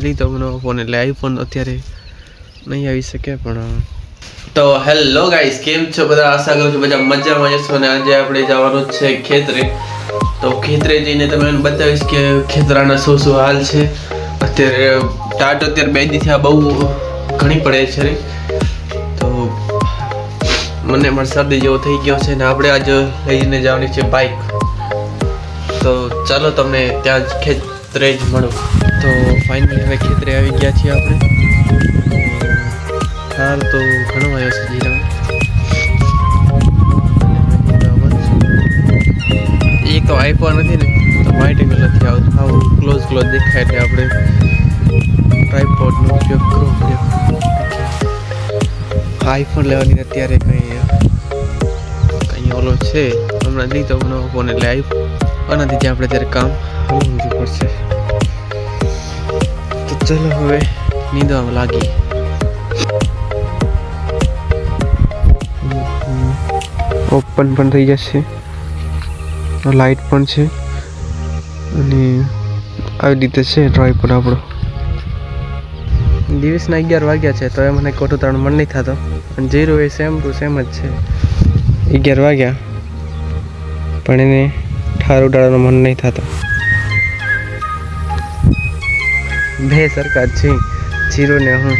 લીધો નવો ફોન એટલે આઈફોન અત્યારે નહીં આવી શકે પણ તો હેલો ગાઈસ કેમ છો બધા આશા કરું છું બધા મજામાં જશો અને આજે આપણે જવાનું છે ખેતરે તો ખેતરે જઈને તમે મને બતાવીશ કે ખેતરાના શું હાલ છે અત્યારે ટાટ અત્યારે 2 દિવસથી બહુ ઘણી પડે છે તો મને પણ શરદી જેવો થઈ ગયો છે ને આપણે આજ લઈને જવાની છે બાઇક તો ચાલો તમને ત્યાં જ ખેતરે જ મળું તો ફાઇનલી હવે ખેતરે આવી ગયા છીએ આપણે હાર તો ઘણો આવ્યો છે જીરા એક તો આઈફોન નથી ને તો વ્હાઇટ કલરથી આવતું આવું ક્લોઝ દેખાય એટલે આપણે ટ્રાયપોડનો ઉપયોગ કરવો પડ્યો આઈફોન લેવાની અત્યારે કંઈ ઓલો છે હમણાં લીધો નવો ફોન એટલે આનાથી જે આપણે ત્યારે કામ હલવું પડશે તો ચલો હવે નીંદવામાં લાગી ઓપન પણ થઈ જશે લાઇટ પણ છે અને આવી રીતે છે ટ્રાયપોડ આપણો દિવસના 11 વાગ્યા છે તો એ મને ખોટું તાણ મન નહીં થતો અને જીરો એ સેમ ટુ સેમ જ છે 11 વાગ્યા પણ એને ઠાર ઉડાડવાનું મન નહીં થતો બે સરકાર છે જીરો ને હું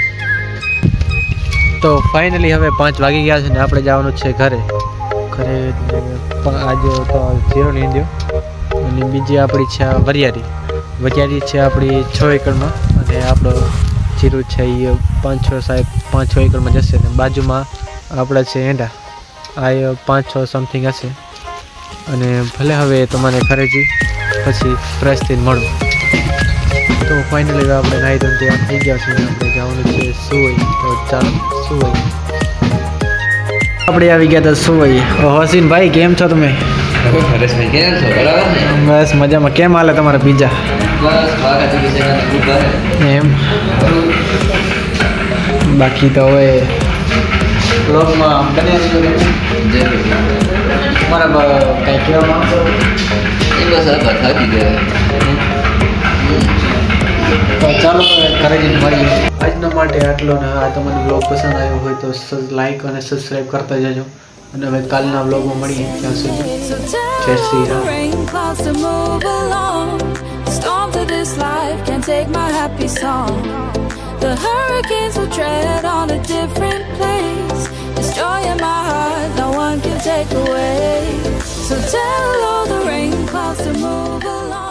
તો ફાઇનલી હવે 5 વાગી ગયા છે ને આપણે જવાનું છે ઘરે આજે તો જીરો નહીં દો અને બીજી આપણી છે વરિયારી છે આપણી 6 એકરમાં અને આપણો જીરું છે એ 5-6 એકરમાં જશે ને બાજુમાં આપણા છે એંડા આ 5-6 સમથિંગ હશે અને ભલે હવે તમારે ઘરે જઈ પછી ફ્રેશ થઈને મળું તો ફાઇનલી આપણે નાહી ધોઈને તૈયાર થઈ ગયા છે આપણે જવાનું છે સુવઈ તો ચાલો સુવઈ આપણે આવી ગયા હતા સુવઈ હસીન ભાઈ કેમ છો તમે બસ મજામાં કેમ હાલે તમારા બીજા એમ બાકી તો હવે બ્લોગમાં બને તમારા કંઈ કહેવા માંગો તો ચાલો ઘરે જઈને મળીએ આજના માટે આટલો ને આ તમને બ્લોગ પસંદ આવ્યો હોય તો લાઈક અને સબસ્ક્રાઈબ કરતા જજો અને હવે કાલના બ્લોગમાં મળીએ ત્યાં સુધી જય Shri Ram Storms of this life can't take my happy song. The hurricanes will tread on a different place, destroying my heart, no one can take away. So tell all the rain clouds to move along.